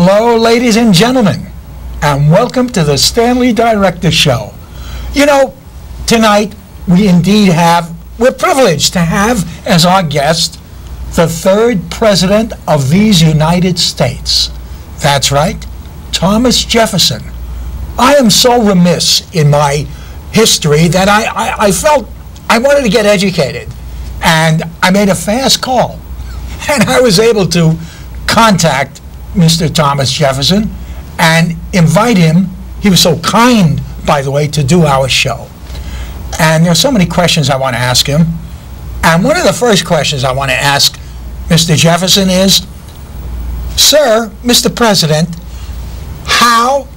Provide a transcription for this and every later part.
Hello, ladies and gentlemen, and welcome to the Stanley Dyrector Show. You know, tonight we're privileged to have as our guest the third president of these United States. That's right, Thomas Jefferson. I am so remiss in my history that I felt I wanted to get educated, and I made a fast call, and I was able to contact Mr. Thomas Jefferson and invite him. He was so kind, by the way, to do our show. And there's so many questions I want to ask him. And one of the first questions I want to ask Mr. Jefferson is, Sir, Mr. President, how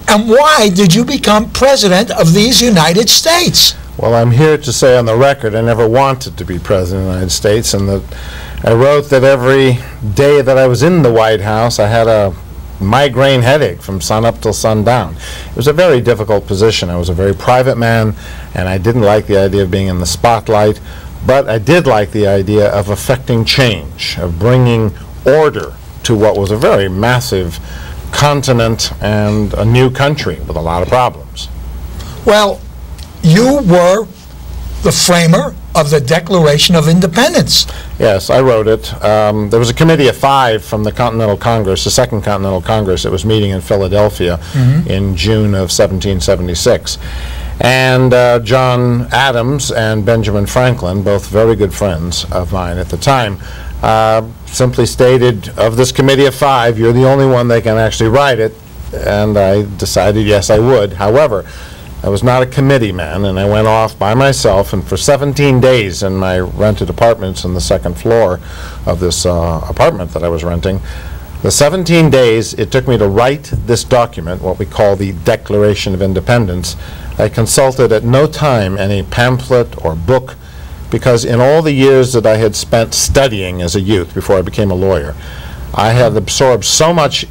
and why did you become president of these United States? Well, I'm here to say on the record I never wanted to be president of the United States, and that I wrote that every day that I was in the White House I had a migraine headache from sun up till sundown. It was a very difficult position. I was a very private man, and I didn't like the idea of being in the spotlight, but I did like the idea of affecting change, of bringing order to what was a very massive continent and a new country with a lot of problems. Well, you were the framer of the Declaration of Independence. Yes, I wrote it. There was a committee of 5 from the Continental Congress, the Second Continental Congress, that was meeting in Philadelphia in June of 1776. And John Adams and Benjamin Franklin, both very good friends of mine at the time, simply stated, of this committee of 5, you're the only one that can actually write it. And I decided, yes, I would. However, I was not a committee man, and I went off by myself, and for 17 days in my rented apartments on the second floor of this apartment that I was renting, the 17 days it took me to write this document, what we call the Declaration of Independence, I consulted at no time any pamphlet or book, because in all the years that I had spent studying as a youth before I became a lawyer, I had absorbed so much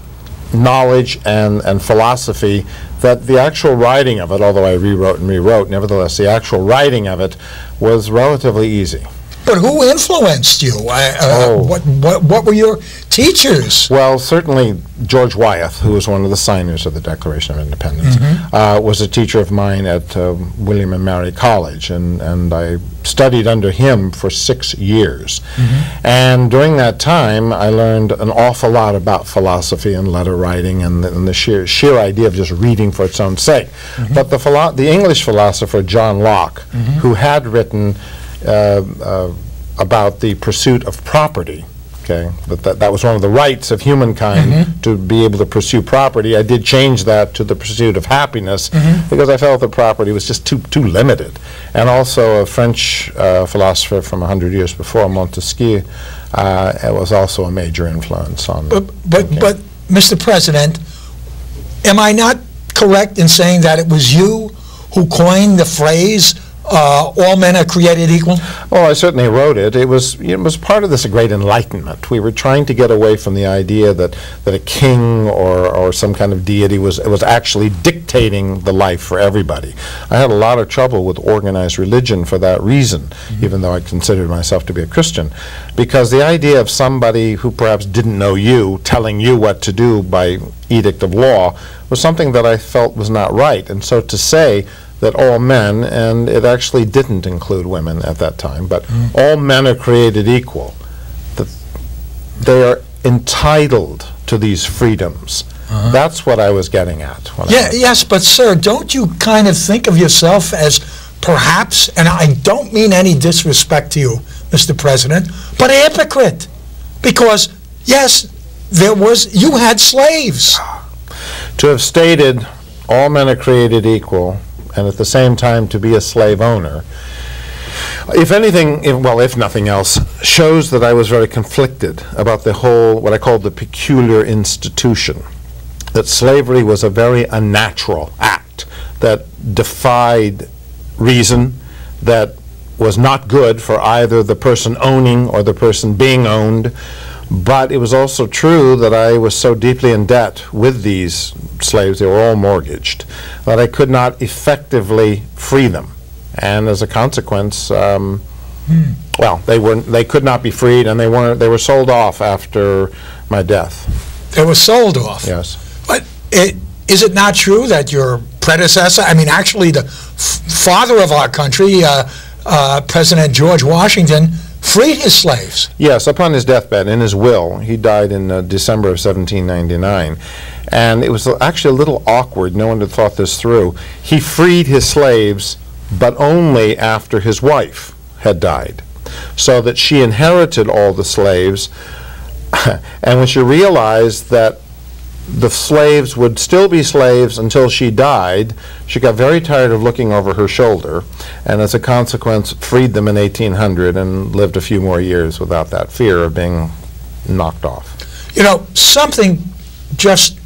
knowledge and philosophy that the actual writing of it, although I rewrote and rewrote, nevertheless the actual writing of it was relatively easy. But who influenced you? What were your teachers? Well, certainly George Wyeth, who was one of the signers of the Declaration of Independence, was a teacher of mine at William and Mary College, and I studied under him for 6 years. And during that time, I learned an awful lot about philosophy and letter writing and the sheer idea of just reading for its own sake. But the English philosopher John Locke, who had written about the pursuit of property, okay, that was one of the rights of humankind, to be able to pursue property. I did change that to the pursuit of happiness, because I felt that property was just too limited. And also a French philosopher from 100 years before, Montesquieu, was also a major influence on But Mr. President, am I not correct in saying that it was you who coined the phrase all men are created equal? Oh, I certainly wrote it. It was part of this great enlightenment. We were trying to get away from the idea that a king or some kind of deity was actually dictating the life for everybody. I had a lot of trouble with organized religion for that reason, even though I considered myself to be a Christian, because the idea of somebody who perhaps didn't know you telling you what to do by edict of law was something that I felt was not right. And so to say that all men, and it actually didn't include women at that time, but all men are created equal, that they are entitled to these freedoms. That's what I was getting at. Yes, but sir, don't you kind of think of yourself as perhaps, and I don't mean any disrespect to you, Mr. President, but a hypocrite? Because, yes, you had slaves. To have stated all men are created equal, and at the same time to be a slave owner, if anything, if nothing else, shows that I was very conflicted about the whole, what I called the peculiar institution, that slavery was a very unnatural act that defied reason, that was not good for either the person owning or the person being owned. But it was also true that I was so deeply in debt with these slaves, they were all mortgaged, that I could not effectively free them. And as a consequence, well, they could not be freed, and they were sold off after my death. They were sold off. Yes. But is it not true that your predecessor, I mean, actually the father of our country, President George Washington, freed his slaves? Yes, upon his deathbed, in his will, he died in December of 1799. And it was actually a little awkward. No one had thought this through. He freed his slaves, but only after his wife had died, so that she inherited all the slaves. And when she realized that the slaves would still be slaves until she died, she got very tired of looking over her shoulder, and as a consequence freed them in 1800 and lived a few more years without that fear of being knocked off. You know, something just,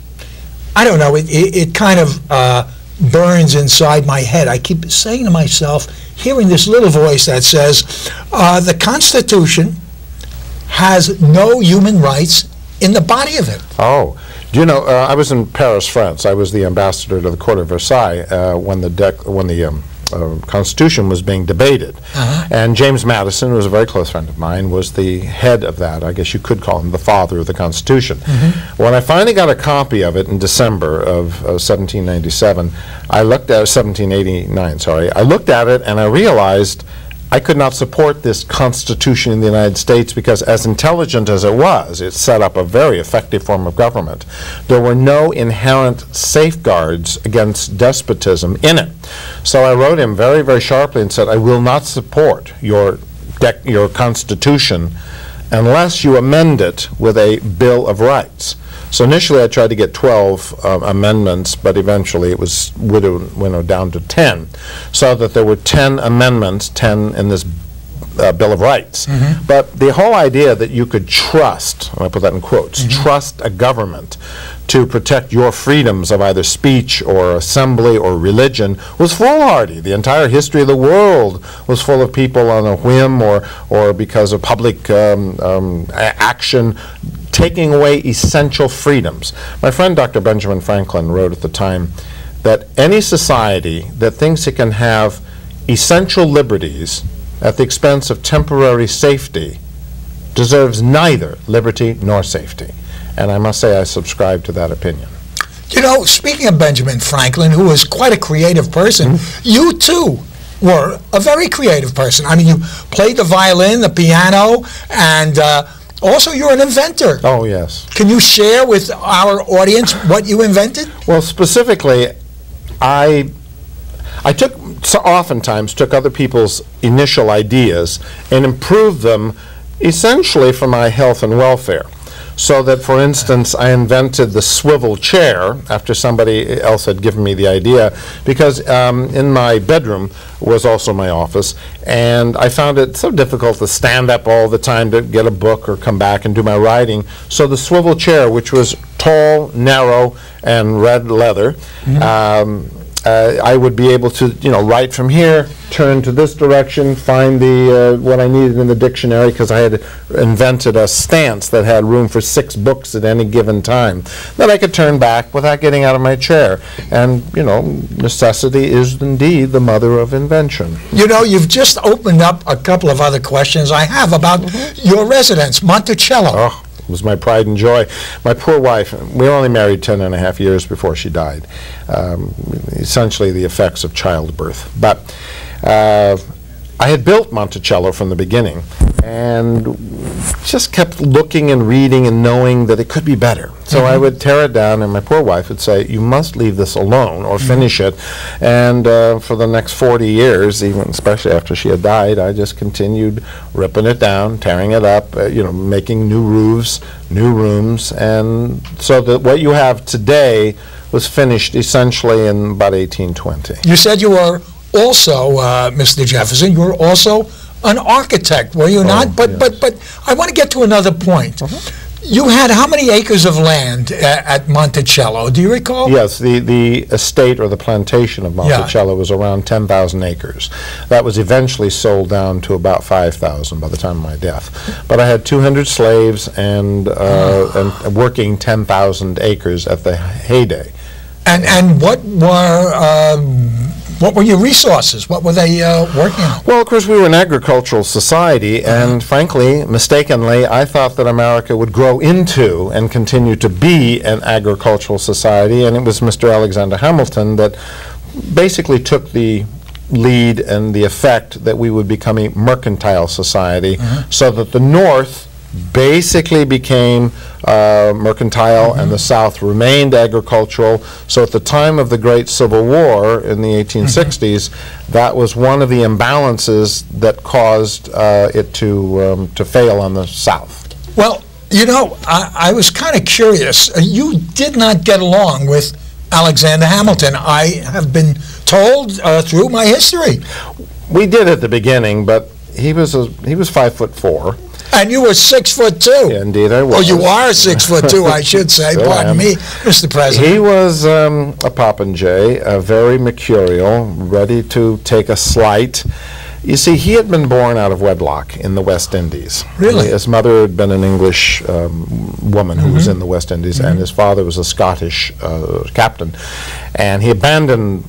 I don't know, it kind of burns inside my head. I keep saying to myself, hearing this little voice that says, the Constitution has no human rights in the body of it. Oh. Do you know, I was in Paris, France. I was the ambassador to the Court of Versailles when the Constitution was being debated. And James Madison, who was a very close friend of mine, was the head of that. I guess you could call him the father of the Constitution. When I finally got a copy of it in December of 1797, I looked at 1789, sorry. I looked at it and I realized I could not support this Constitution in the United States because, as intelligent as it was, it set up a very effective form of government. There were no inherent safeguards against despotism in it. So I wrote him very, very sharply and said, I will not support your Constitution unless you amend it with a Bill of Rights. So initially I tried to get 12 amendments, but eventually it was winnowed down to 10, so that there were 10 amendments, 10 in this Bill of Rights. But the whole idea that you could trust, and I put that in quotes, trust a government to protect your freedoms of either speech or assembly or religion was foolhardy. The entire history of the world was full of people on a whim or because of public action taking away essential freedoms. My friend Dr. Benjamin Franklin wrote at the time that any society that thinks it can have essential liberties at the expense of temporary safety deserves neither liberty nor safety. And I must say I subscribe to that opinion. You know, speaking of Benjamin Franklin, who was quite a creative person, you too were a very creative person. I mean, you played the violin, the piano, and also you're an inventor. Oh, yes. Can you share with our audience what you invented? Well, specifically, I oftentimes took other people's initial ideas and improved them essentially for my health and welfare. So that, for instance, I invented the swivel chair after somebody else had given me the idea, because in my bedroom was also my office, and I found it so difficult to stand up all the time to get a book or come back and do my writing. So the swivel chair, which was tall, narrow, and red leather, I would be able to, write from here, turn to this direction, find the what I needed in the dictionary, because I had invented a stance that had room for 6 books at any given time that I could turn back without getting out of my chair. And, necessity is indeed the mother of invention. You know, you've just opened up a couple of other questions I have about your residence, Monticello. Oh. It was my pride and joy. My poor wife, we were only married 10.5 years before she died. Essentially the effects of childbirth. But I had built Monticello from the beginning and just kept looking and reading and knowing that it could be better. So I would tear it down, and my poor wife would say, you must leave this alone or finish it. And for the next 40 years, even especially after she had died, I just continued ripping it down, tearing it up, making new roofs, new rooms, and so that what you have today was finished essentially in about 1820. You said you were also, Mr. Jefferson, you were also an architect, were you not? But yes. but I want to get to another point. You had how many acres of land at Monticello? Do you recall? Yes, the estate or the plantation of Monticello was around 10,000 acres. That was eventually sold down to about 5,000 by the time of my death. But I had 200 slaves and working 10,000 acres at the heyday. And what were What were your resources? What were they working on? Well, of course, we were an agricultural society, and frankly, mistakenly, I thought that America would grow into and continue to be an agricultural society, and it was Mr. Alexander Hamilton that basically took the lead and the effect that we would become a mercantile society, so that the North basically became mercantile and the South remained agricultural. So at the time of the Great Civil War in the 1860s, that was one of the imbalances that caused it to fail on the South. Well, you know, I was kind of curious. You did not get along with Alexander Hamilton. I have been told through my history. We did at the beginning, but he was 5'4". And you were 6'2". Yeah, indeed, I was. Oh, you are 6'2", I should say. Still Pardon am. me, Mr. President. He was a popinjay, very mercurial, ready to take a slight. You see, he had been born out of wedlock in the West Indies. Really? His mother had been an English woman who was in the West Indies, and his father was a Scottish captain. And he abandoned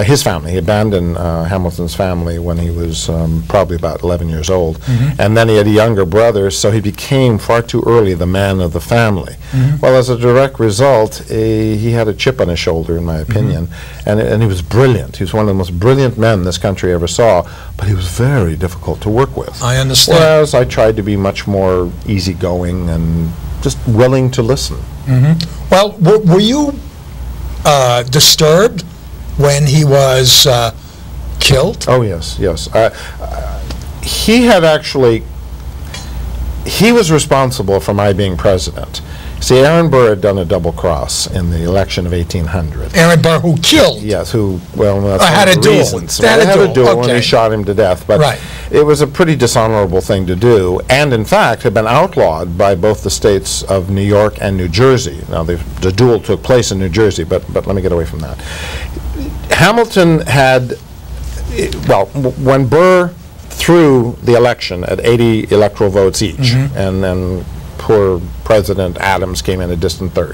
his family. He abandoned Hamilton's family when he was probably about 11 years old. And then he had a younger brother, so he became far too early the man of the family. Well, as a direct result, he had a chip on his shoulder, in my opinion, and he was brilliant. He was one of the most brilliant men this country ever saw, but he was very difficult to work with. I understand. Whereas I tried to be much more easygoing and just willing to listen. Well, were you disturbed when he was killed? Oh, yes, yes. He was responsible for my being president. See, Aaron Burr had done a double cross in the election of 1800. Aaron Burr, who killed? Yes, who, well, that's had one of a the duel. reasons. They had a duel, and okay. he shot him to death. But Right. it was a pretty dishonorable thing to do, and in fact had been outlawed by both the states of New York and New Jersey. Now, the duel took place in New Jersey, but let me get away from that. Hamilton had, well, when Burr threw the election at 80 electoral votes each, and then poor President Adams came in a distant third.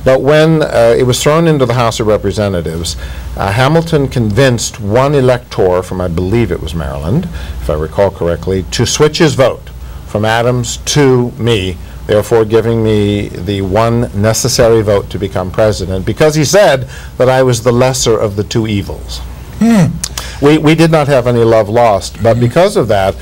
But when it was thrown into the House of Representatives, Hamilton convinced one elector from, I believe it was Maryland, if I recall correctly, to switch his vote from Adams to me, therefore giving me the one necessary vote to become president, because he said that I was the lesser of the two evils. We did not have any love lost, but because of that,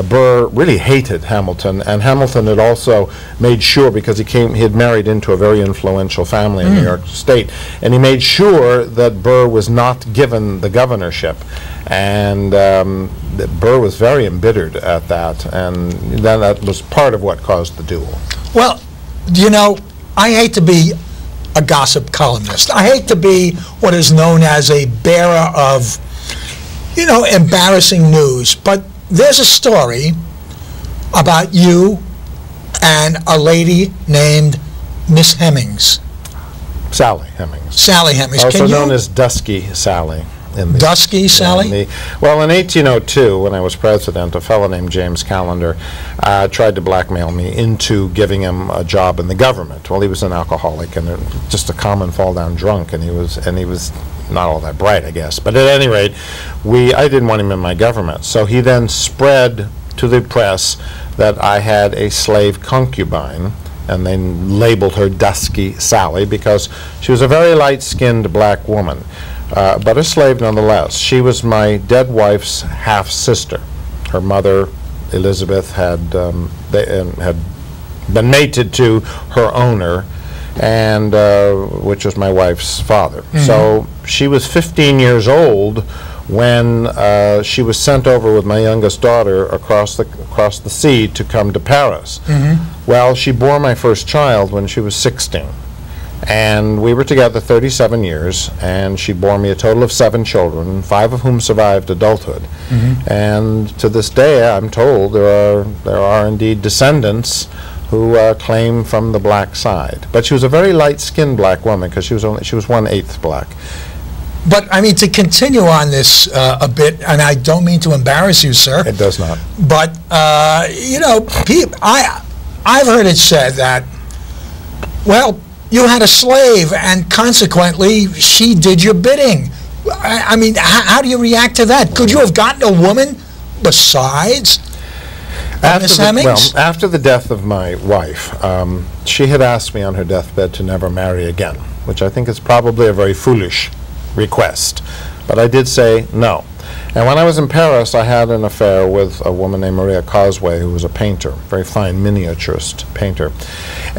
Burr really hated Hamilton, and Hamilton had also made sure, because he had married into a very influential family in New York State, and he made sure that Burr was not given the governorship, and Burr was very embittered at that, and then that was part of what caused the duel. Well, you know, I hate to be a gossip columnist. I hate to be what is known as a bearer of, you know, embarrassing news, but there's a story about you and a lady named Miss Hemings. Sally Hemings. Sally Hemings. Also known as Dusky Sally. Dusky Sally? Well, in 1802, when I was president, a fellow named James Callender tried to blackmail me into giving him a job in the government. Well, he was an alcoholic and just a common fall-down drunk, and he was not all that bright, I guess. But at any rate, I didn't want him in my government. So he then spread to the press that I had a slave concubine, and they labeled her Dusky Sally because she was a very light-skinned black woman. But a slave nonetheless. She was my dead wife's half-sister. Her mother, Elizabeth, had been mated to her owner, and which was my wife's father. So she was 15 years old when she was sent over with my youngest daughter across the sea to come to Paris. Well, she bore my first child when she was 16. And we were together 37 years, and she bore me a total of 7 children, 5 of whom survived adulthood. And to this day, I'm told there are indeed descendants who claim from the black side. But she was a very light-skinned black woman, because she was 1/8 black. But I mean, to continue on this a bit, and I don't mean to embarrass you, sir. It does not. But you know, I've heard it said that, well, you had a slave, and consequently, she did your bidding. I mean, how do you react to that? Could you have gotten a woman besides Miss Hemings? Well, after the death of my wife, she had asked me on her deathbed to never marry again, which I think is probably a very foolish request. But I did say no. And when I was in Paris, I had an affair with a woman named Maria Causeway, who was a painter, very fine miniaturist painter.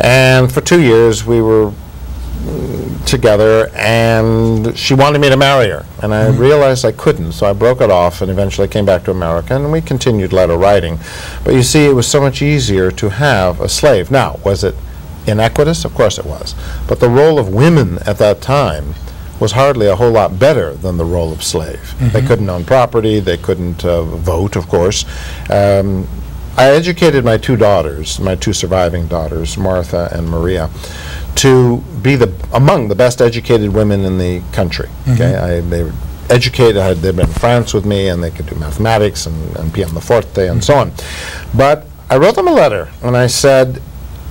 And for 2 years, we were together, and she wanted me to marry her. And I realized I couldn't, so I broke it off and eventually came back to America, and we continued letter writing. But you see, it was so much easier to have a slave. Now, was it inequitous? Of course it was. But the role of women at that time was hardly a whole lot better than the role of slave. They couldn't own property, they couldn't vote, of course. I educated my 2 daughters, my 2 surviving daughters, Martha and Maria, to be among the best educated women in the country. Okay, they were educated, they'd been in France with me, and they could do mathematics and pianoforte and so on. But I wrote them a letter, and I said,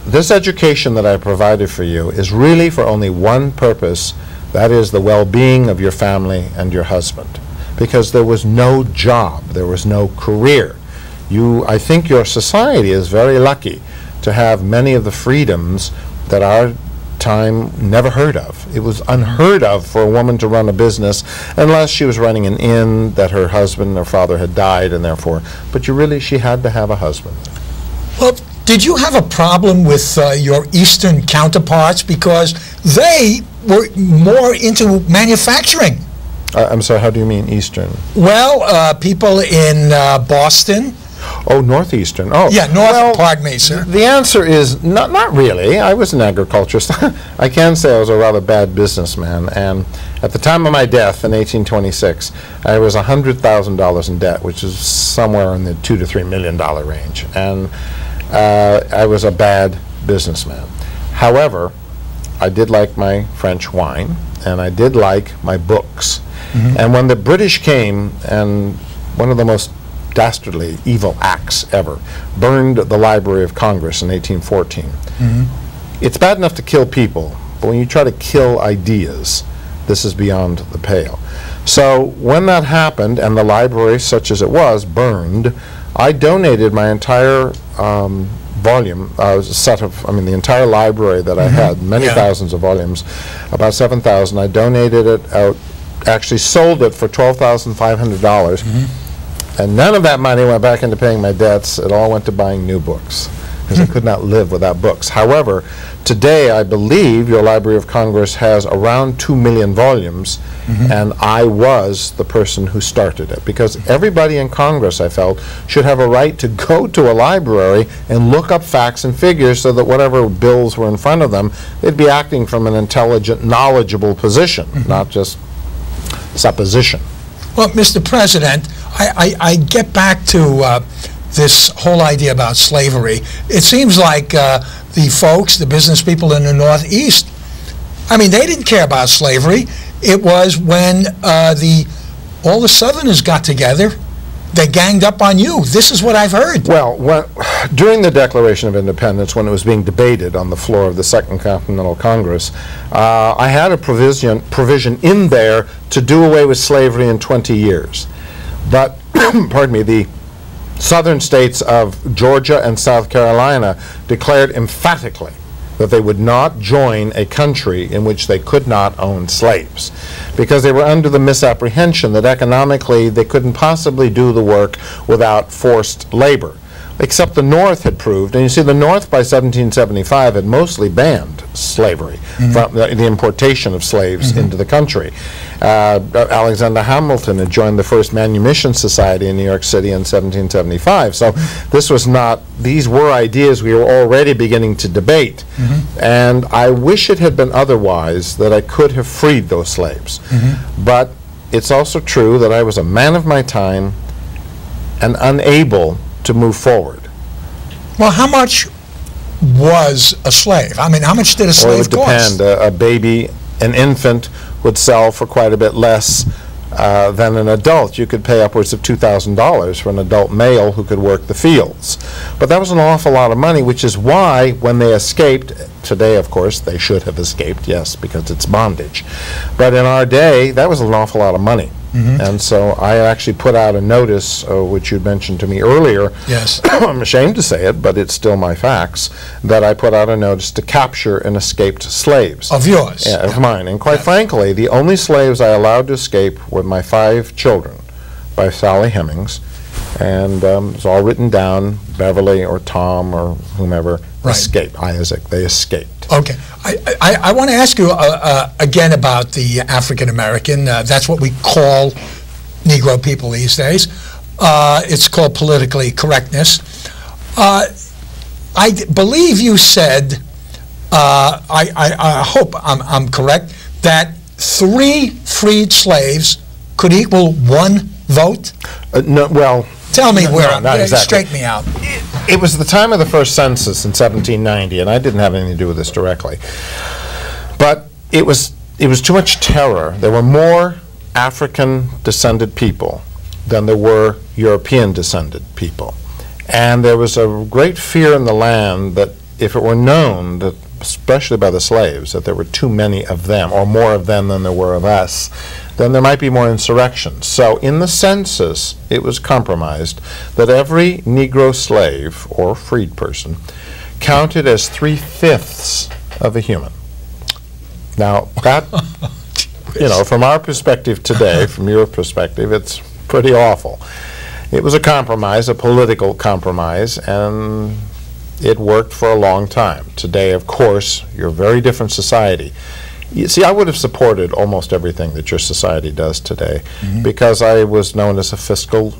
this education that I provided for you is really for only one purpose, that is the well-being of your family and your husband. Because there was no job, there was no career. I think your society is very lucky to have many of the freedoms that our time never heard of. It was unheard of for a woman to run a business unless she was running an inn that her husband or father had died, and therefore, but she had to have a husband. Well, did you have a problem with your Eastern counterparts, because they were more into manufacturing? I'm sorry, how do you mean Eastern? Well, people in Boston. Oh, Northeastern. Oh, yeah, well, pardon me, sir. The answer is not really. I was an agriculturist. I can say I was a rather bad businessman, and at the time of my death in 1826, I was $100,000 in debt, which is somewhere in the $2 to $3 million range, and I was a bad businessman. However, I did like my French wine, and I did like my books. And when the British came, and one of the most dastardly evil acts ever, burned the Library of Congress in 1814. It's bad enough to kill people, but when you try to kill ideas, this is beyond the pale. So when that happened, and the library, such as it was, burned, I donated my entire volume, the entire library that I had, many thousands of volumes, about 7,000. I donated it out, actually sold it for $12,500. And none of that money went back into paying my debts. It all went to buying new books, because I could not live without books. However, today I believe your Library of Congress has around 2 million volumes, and I was the person who started it, because everybody in Congress, I felt, should have a right to go to a library and look up facts and figures, so that whatever bills were in front of them, they'd be acting from an intelligent, knowledgeable position, not just supposition. Well, Mr. President, I get back to this whole idea about slavery. It seems like the folks, the business people in the Northeast, I mean, they didn't care about slavery. It was when all the Southerners got together, they ganged up on you. This is what I've heard. Well, during the Declaration of Independence, when it was being debated on the floor of the Second Continental Congress, I had a provision in there to do away with slavery in 20 years. But, pardon me, the southern states of Georgia and South Carolina declared emphatically that they would not join a country in which they could not own slaves, because they were under the misapprehension that economically they couldn't possibly do the work without forced labor. Except the North had proved, and you see the North by 1775 had mostly banned slavery, from the importation of slaves into the country. Alexander Hamilton had joined the first manumission society in New York City in 1775. So this was not, these were ideas we were already beginning to debate. And I wish it had been otherwise, that I could have freed those slaves. But it's also true that I was a man of my time and unable to move forward. Well, how much was a slave? I mean, how much did a slave cost? It would depend. A baby, an infant, would sell for quite a bit less. than an adult. You could pay upwards of $2,000 for an adult male who could work the fields. But that was an awful lot of money, which is why when they escaped, today of course they should have escaped, yes, because it's bondage. But in our day, that was an awful lot of money. And so I actually put out a notice, which you mentioned to me earlier. Yes. I'm ashamed to say it, but it's still my facts, that I put out a notice to capture and escaped slaves. Of yours? Yeah, of mine. And quite frankly, the only slaves I allowed to escape were my 5 children by Sally Hemings. And it's all written down, Beverly or Tom or whomever, escaped. Isaac, they escaped. Okay. I want to ask you again about the African American. That's what we call Negro people these days. It's called politically correctness. I believe you said, I hope I'm correct, that 3 freed slaves could equal 1 vote? No, well... Tell me where. Not exactly. Straighten me out. It was the time of the first census in 1790, and I didn't have anything to do with this directly. But it was too much terror. There were more African-descended people than there were European-descended people. And there was a great fear in the land that if it were known, that, especially by the slaves, that there were too many of them, or more of them than there were of us, then there might be more insurrections. So in the census, it was compromised that every Negro slave or freed person counted as 3/5 of a human. Now, that, you know, from our perspective today, from your perspective, it's pretty awful. It was a compromise, a political compromise, and it worked for a long time. Today, of course, you're a very different society. You see, I would have supported almost everything that your society does today because I was known as a fiscal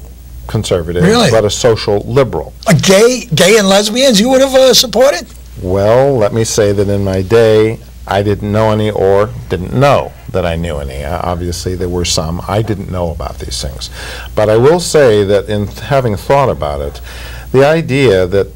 conservative, but a social liberal. Gay and lesbians you would have supported? Well, let me say that in my day, I didn't know any or didn't know that I knew any. Obviously, there were some. I didn't know about these things. But I will say that in having thought about it, the idea that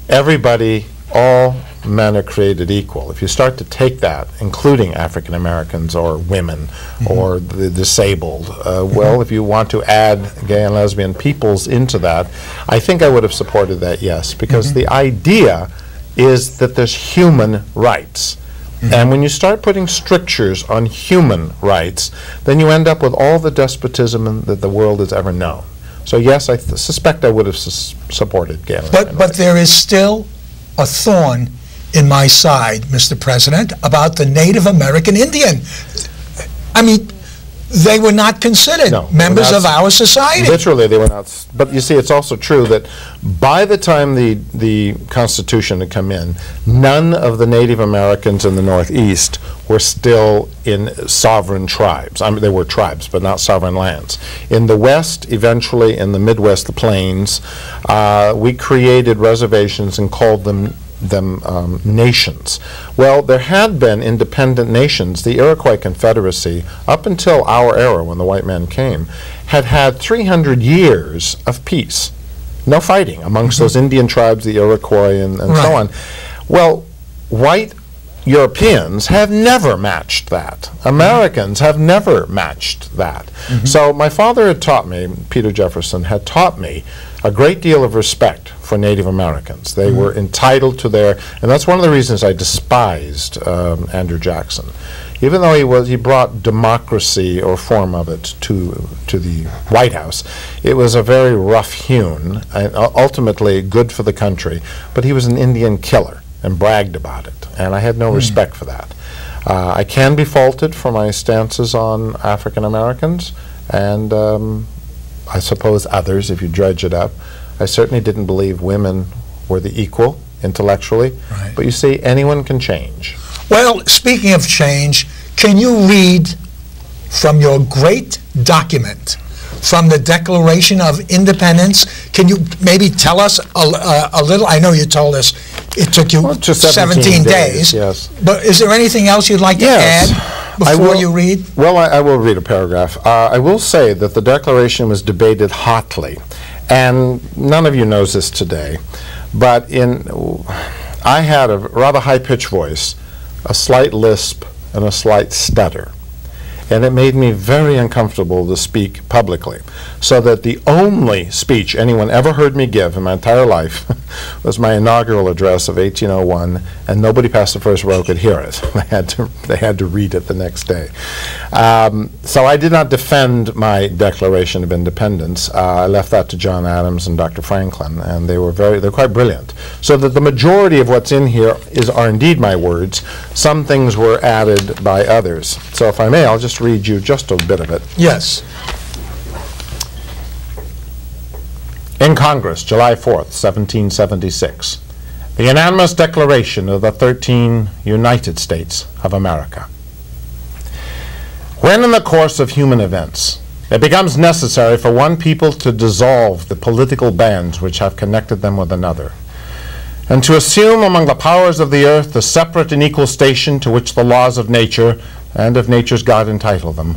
everybody, all men are created equal. If you start to take that, including African Americans or women or the disabled, well, if you want to add gay and lesbian peoples into that, I think I would have supported that, yes, because the idea is that there's human rights. And when you start putting strictures on human rights, then you end up with all the despotism that the world has ever known. So yes, I suspect I would have supported gay and lesbian But there is still a thorn in my side, Mr. President, about the Native American Indian. I mean, they were not considered members of our society. Literally, they were not. But you see, it's also true that by the time the Constitution had come in, none of the Native Americans in the Northeast were still in sovereign tribes. I mean, they were tribes, but not sovereign lands. In the West, eventually, in the Midwest, the Plains, we created reservations and called them nations. Well, there had been independent nations. The Iroquois Confederacy, up until our era when the white men came, had 300 years of peace. No fighting amongst those Indian tribes, the Iroquois and so on. Well, white Europeans have never matched that. Americans have never matched that. So my father had taught me, Peter Jefferson had taught me, a great deal of respect for Native Americans. They were entitled to their, and that's one of the reasons I despised Andrew Jackson. Even though he brought democracy or form of it to the White House, it was a very rough-hewn and ultimately good for the country, but he was an Indian killer and bragged about it, and I had no respect for that. I can be faulted for my stances on African Americans, and I suppose others, if you dredge it up. I certainly didn't believe women were the equal intellectually, but you see, anyone can change. Well, speaking of change, can you read from your great document, from the Declaration of Independence? Can you maybe tell us a little? I know you told us it took you 17 days. Yes. But is there anything else you'd like to add before you read? Well, I will read a paragraph. I will say that the Declaration was debated hotly, and none of you knows this today, but I had a rather high-pitched voice, a slight lisp, and a slight stutter. and it made me very uncomfortable to speak publicly. So that the only speech anyone ever heard me give in my entire life was my inaugural address of 1801, and nobody past the first row could hear it. They had to read it the next day. So I did not defend my Declaration of Independence. I left that to John Adams and Dr. Franklin, and they're quite brilliant. So that the majority of what's in here are indeed my words. Some things were added by others. So if I may, I'll just read you just a bit of it. Yes. In Congress, July 4th, 1776, the unanimous declaration of the 13 United States of America. When in the course of human events, it becomes necessary for one people to dissolve the political bands which have connected them with another, and to assume among the powers of the earth the separate and equal station to which the laws of nature and of nature's God entitle them,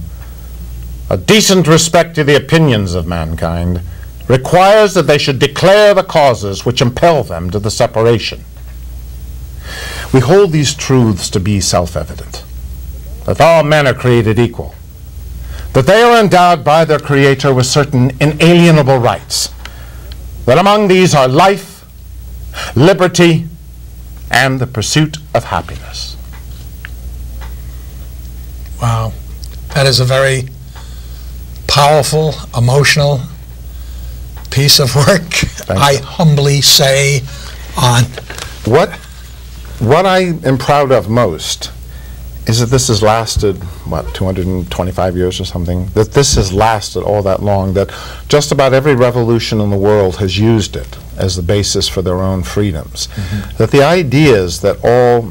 a decent respect to the opinions of mankind requires that they should declare the causes which impel them to the separation. We hold these truths to be self-evident, that all men are created equal, that they are endowed by their Creator with certain inalienable rights, that among these are life, liberty, and the pursuit of happiness. Wow. That is a very powerful, emotional piece of work, I humbly say. What I am proud of most is that this has lasted, what, 225 years or something? That this has lasted all that long, that just about every revolution in the world has used it as the basis for their own freedoms. Mm-hmm. That the ideas that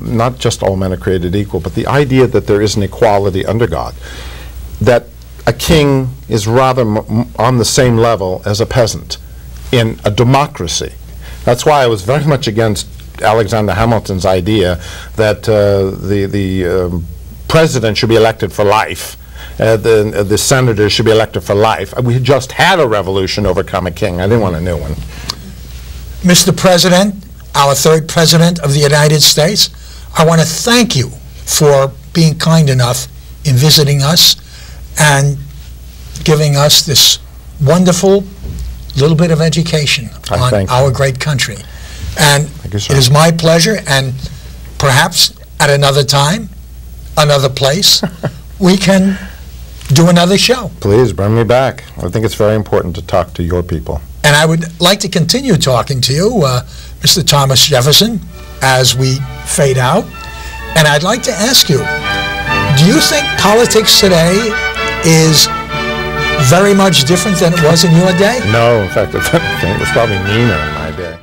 not just all men are created equal, but the idea that there is an equality under God, that a king is rather on the same level as a peasant in a democracy. That's why I was very much against Alexander Hamilton's idea that the president should be elected for life, the senators should be elected for life. We had just had a revolution overcome a king. I didn't want a new one. Mr. President, our third President of the United States, I want to thank you for being kind enough in visiting us and giving us this wonderful little bit of education on our great country. And it is my pleasure, and perhaps at another time, another place, we can do another show. Please bring me back. I think it's very important to talk to your people. And I would like to continue talking to you, Mr. Thomas Jefferson, as we fade out. And I'd like to ask you, do you think politics today is very much different than it was in your day? No, in fact, it was probably meaner in my day.